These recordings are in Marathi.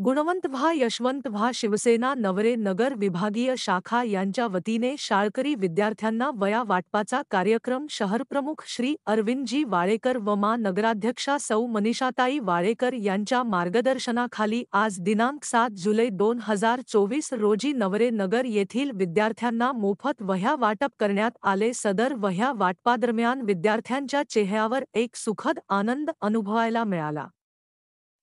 गुणवंत व्हा यशवंत व्हा शिवसेना नवरे नगर विभागीय शाखा यांच्या वतीने शाळकरी विद्यार्थ्यांना वया वाटपाचा कार्यक्रम शहरप्रमुख श्री अरविंदजी वाळेकर व मा नगराध्यक्षा सौ मनीषाताई वाळेकर यांच्या मार्गदर्शनाखाली आज दिनांक 7 जुलै 2024 रोजी नवरे नगर येथील विद्यार्थ्यांना मोफत वह्या वाटप करण्यात आले। सदर वह्या वाटपादरम्यान विद्यार्थ्यांच्या चेहऱ्यावर एक सुखद आनंद अनुभवायला मिळाला।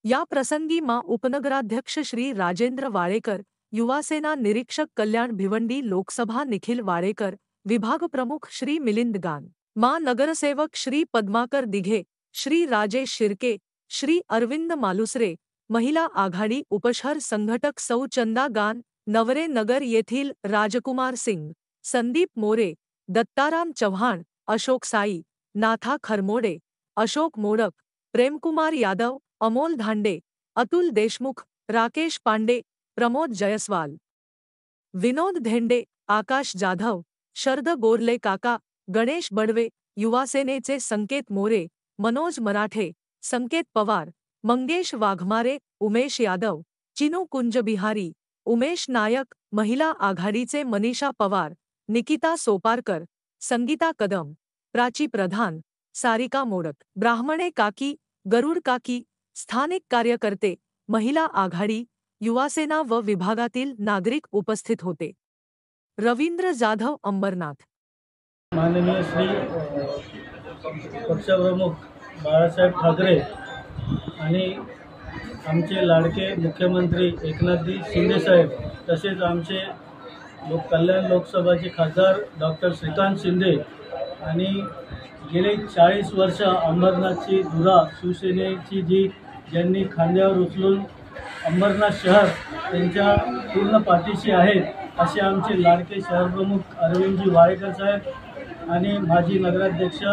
या प्रसंगी मा उपनगराध्यक्ष श्री राजेंद्र वाळेकर, युवासेना निरीक्षक कल्याण भिवंडी लोकसभा निखिल वाळेकर, विभाग प्रमुख श्री मिलिंद गान, मा नगरसेवक श्री पद्माकर दिघे, श्री राजेश शिर्के, श्री अरविंद मालुसरे, महिला आघाडी उपशहर संघटक सौ चंदा गान, नवरे नगर येथील राजकुमार सिंग, संदीप मोरे, दत्ताराम चव्हाण, अशोक साई, नाथा खरमोडे, अशोक मोडक, प्रेमकुमार यादव, अमोल धांडे, अतुल देशमुख, राकेश पांडे, प्रमोद जयस्वाल, विनोद धेंडे, आकाश जाधव, शरद गोरले काका, गणेश बडवे, युवासेनेचे संकेत मोरे, मनोज मराठे, संकेत पवार, मंगेश वाघमारे, उमेश यादव, चिनू कुंजबिहारी, उमेश नायक, महिला आघाडीचे मनीषा पवार, निकिता सोपारकर, संगीता कदम, प्राची प्रधान, सारिका मोडक, ब्राह्मणे काकी, गरुड काकी, स्थानिक कार्यकर्ते, महिला आघाडी, युवासेना व विभागातील नागरिक उपस्थित होते। रवींद्र जाधव, अंबरनाथ। माननीय श्री पक्षप्रमुख बाळासाहेब ठाकरे आणि आमचे लाडके मुख्यमंत्री एकनाथजी शिंदे साहेब, तसेच आमचे कल्याण लोकसभाचे खासदार डॉक्टर श्रीकांत शिंदे आणि गेले 40 वर्ष अंबरनाथची धुरा शिवसेनेची ज्यांनी खांद्यावर उचलून अंबरनाथ शहर त्यांच्या पूर्ण पाठीशी आहेत असे आमचे लाडके शहरप्रमुख अरविंदजी वाळेकर साहेब आणि माजी नगराध्यक्ष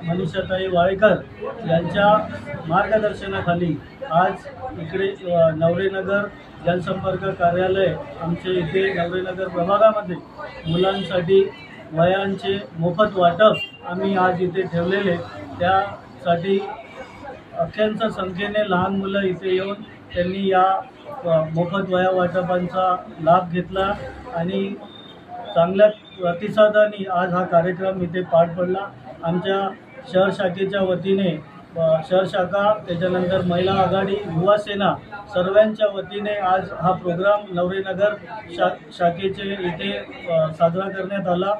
मनीषाताई वाळेकर यांच्या मार्गदर्शनाखाली आज इकडे नवरेनगर जनसंपर्क कार्यालय आमचे इथे नवरेनगर प्रभागामध्ये मुलांसाठी वह्यांचे मोफत वाटप आम्ही आज इथे ठेवलेले। त्यासाठी अख्यांच्या संख्येने लहान मुलं इथे येऊन त्यांनी या मोफत वह्या वाटपांचा लाभ घेतला आणि चांगल्या प्रतिसादाने आज हा कार्यक्रम इथे पार पडला। आमच्या शहर शाखेच्या वतीने शहर शाखा, त्याच्यानंतर महिला आघाडी, युवासेना सर्वांच्या वतीने आज हा प्रोग्राम नवरेनगर शाखेचे इथे साजरा करण्यात आला।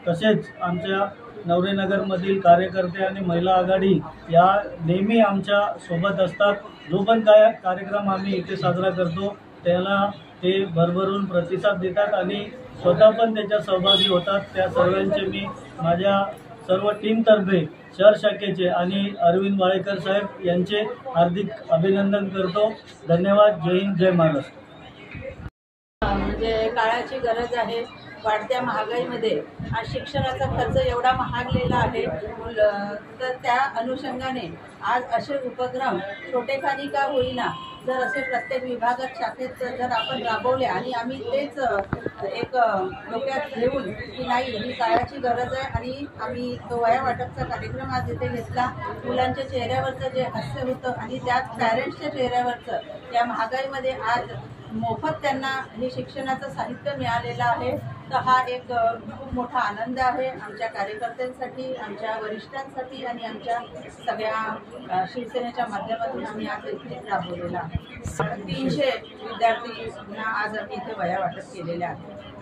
तसेच आमच्या नवरेनगरमधील कार्यकर्ते आणि महिला आघाडी या नेहमी आमच्या सोबत असतात। जो पण काय कार्यक्रम आम्ही इथे साजरा करतो त्याला ते भरभरून प्रतिसाद देतात आणि स्वतः पण त्याच्यात सहभागी होतात। त्या सर्वांचे मी माझ्या सर्व टीमतर्फे शहर शाखेचे आणि अरविंद वाळेकर साहेब यांचे हार्दिक अभिनंदन करतो। धन्यवाद। जय हिंद, जय महाराष्ट्र। म्हणजे काळाची गरज आहे। वाढत्या महागाईमध्ये आज शिक्षणाचा खर्च एवढा महागलेला आहे, तर त्या अनुषंगाने आज असे उपक्रम छोटेखानी का होईना जर असे प्रत्येक विभागात शाखेत जर आपण राबवले आणि आम्ही तेच एक डोक्यात घेऊन की नाही ही काळाची गरज आहे आणि आम्ही तो वह्या वाटपचा कार्यक्रम आज इथे घेतला। मुलांच्या चेहऱ्यावरचं जे हास्य होतं आणि त्यात पॅरेंट्सच्या चेहऱ्यावरचं या महागाईमध्ये आज मोफत त्यांना हे शिक्षणाचं साहित्य मिळालेलं आहे। तर हा एक खूप मोठा आनंद आहे आमच्या कार्यकर्त्यांसाठी, आमच्या वरिष्ठांसाठी आणि आमच्या सगळ्या शिवसेनेच्या माध्यमातून आम्ही आज इथे राबवलेला आहे। 300 विद्यार्थ्यांना आज आम्ही इथे वह्या वाटप केलेल्या आहेत।